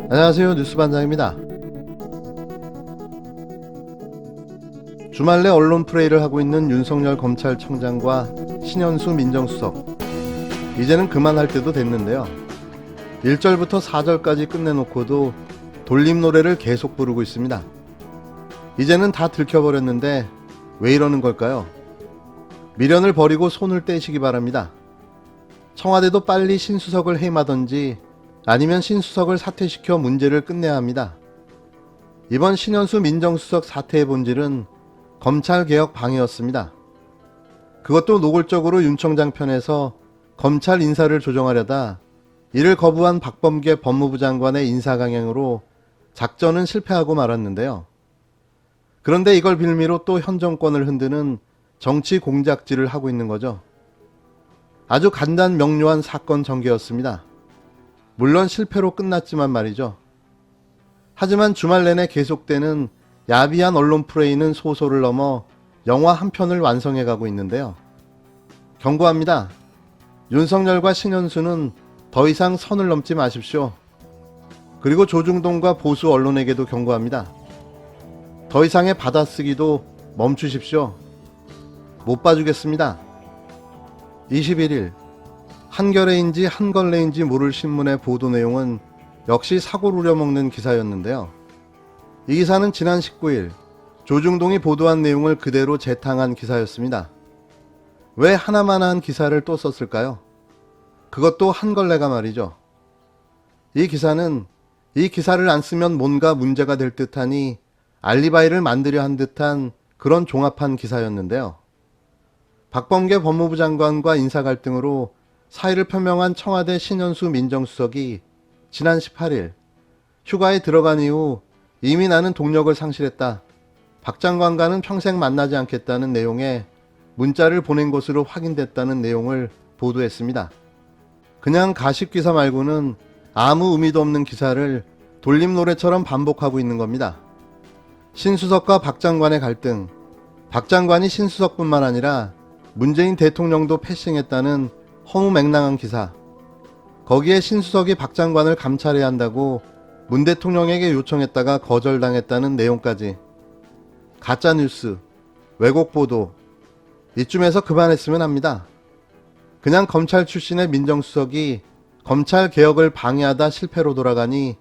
안녕하세요, 뉴스반장입니다. 주말 내 언론 플레이를 하고 있는 윤석열 검찰청장과 신현수 민정수석, 이제는 그만할 때도 됐는데요. 1절부터 4절까지 끝내놓고도 돌림 노래를 계속 부르고 있습니다. 이제는 다 들켜버렸는데 왜 이러는 걸까요? 미련을 버리고 손을 떼시기 바랍니다. 청와대도 빨리 신수석을 해임하던지 아니면 신수석을 사퇴시켜 문제를 끝내야 합니다. 이번 신현수 민정수석 사퇴의 본질은 검찰개혁 방해였습니다. 그것도 노골적으로 윤 청장 편에서 검찰 인사를 조정하려다 이를 거부한 박범계 법무부 장관의 인사 강행으로 작전은 실패하고 말았는데요. 그런데 이걸 빌미로 또 현 정권을 흔드는 정치 공작질을 하고 있는 거죠. 아주 간단 명료한 사건 전개였습니다. 물론 실패로 끝났지만 말이죠. 하지만 주말 내내 계속되는 야비한 언론 플레이는 소설을 넘어 영화 한 편을 완성해가고 있는데요. 경고합니다. 윤석열과 신현수는 더 이상 선을 넘지 마십시오. 그리고 조중동과 보수 언론에게도 경고합니다. 더 이상의 받아쓰기도 멈추십시오. 못 봐주겠습니다. 21일 한겨레인지 한걸레인지 모를 신문의 보도 내용은 역시 사고를 우려먹는 기사였는데요. 이 기사는 지난 19일 조중동이 보도한 내용을 그대로 재탕한 기사였습니다. 왜 하나만한 기사를 또 썼을까요? 그것도 한걸레가 말이죠. 이 기사는 이 기사를 안 쓰면 뭔가 문제가 될 듯하니 알리바이를 만들려 한 듯한 그런 종합한 기사였는데요. 박범계 법무부 장관과 인사 갈등으로 사의를 표명한 청와대 신현수 민정수석이 지난 18일 휴가에 들어간 이후 이미 나는 동력을 상실했다. 박 장관과는 평생 만나지 않겠다는 내용의 문자를 보낸 것으로 확인됐다는 내용을 보도했습니다. 그냥 가십 기사 말고는 아무 의미도 없는 기사를 돌림 노래처럼 반복하고 있는 겁니다. 신수석과 박 장관의 갈등, 박 장관이 신수석뿐만 아니라 문재인 대통령도 패싱했다는 허무맹랑한 기사, 거기에 신수석이 박 장관을 감찰해야 한다고 문 대통령에게 요청했다가 거절당했다는 내용까지, 가짜뉴스, 왜곡 보도, 이쯤에서 그만했으면 합니다. 그냥 검찰 출신의 민정수석이 검찰 개혁을 방해하다 실패로 돌아가니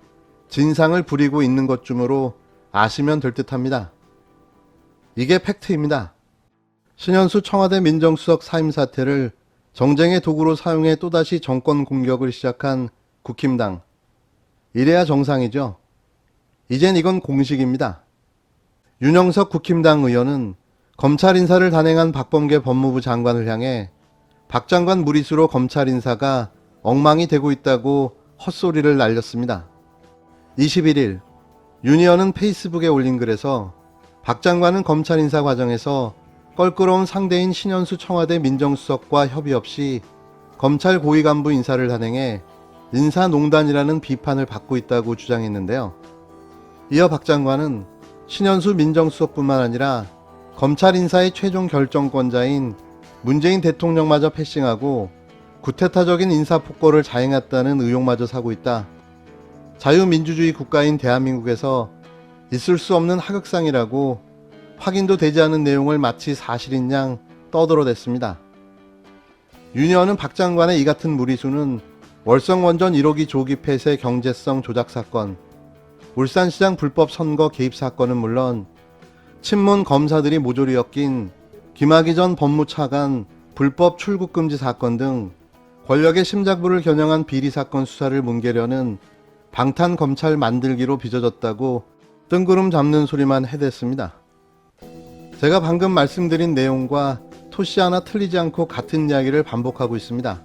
진상을 부리고 있는 것쯤으로 아시면 될 듯합니다. 이게 팩트입니다. 신현수 청와대 민정수석 사임 사태를 정쟁의 도구로 사용해 또다시 정권 공격을 시작한 국힘당. 이래야 정상이죠. 이젠 이건 공식입니다. 윤영석 국힘당 의원은 검찰 인사를 단행한 박범계 법무부 장관을 향해 박 장관 무리수로 검찰 인사가 엉망이 되고 있다고 헛소리를 날렸습니다. 21일 윤 의원은 페이스북에 올린 글에서 박 장관은 검찰 인사 과정에서 껄끄러운 상대인 신현수 청와대 민정수석과 협의 없이 검찰 고위 간부 인사를 단행해 인사농단이라는 비판을 받고 있다고 주장했는데요. 이어 박 장관은 신현수 민정수석뿐만 아니라 검찰 인사의 최종 결정권자인 문재인 대통령마저 패싱하고 구테타적인 인사폭거를 자행했다는 의혹마저 사고 있다. 자유민주주의 국가인 대한민국에서 있을 수 없는 하극상이라고 확인도 되지 않은 내용을 마치 사실인 양 떠들어댔습니다. 윤 의원은 박 장관의 이 같은 무리수는 월성원전 1호기 조기 폐쇄 경제성 조작 사건, 울산시장 불법 선거 개입 사건은 물론 친문 검사들이 모조리 엮인 김학의 전 법무차관 불법 출국 금지 사건 등 권력의 심장부를 겨냥한 비리 사건 수사를 뭉개려는 방탄 검찰 만들기로 빚어졌다고 뜬구름 잡는 소리만 해댔습니다. 제가 방금 말씀드린 내용과 토시 하나 틀리지 않고 같은 이야기를 반복하고 있습니다.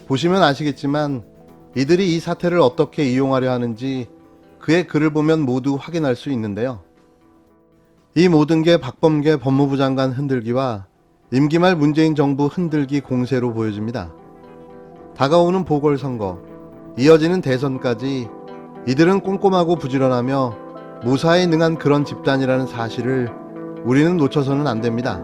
보시면 아시겠지만 이들이 이 사태를 어떻게 이용하려 하는지 그의 글을 보면 모두 확인할 수 있는데요. 이 모든 게 박범계 법무부 장관 흔들기와 임기 말 문재인 정부 흔들기 공세로 보여집니다. 다가오는 보궐선거, 이어지는 대선까지 이들은 꼼꼼하고 부지런하며 무사에 능한 그런 집단이라는 사실을 우리는 놓쳐서는 안 됩니다.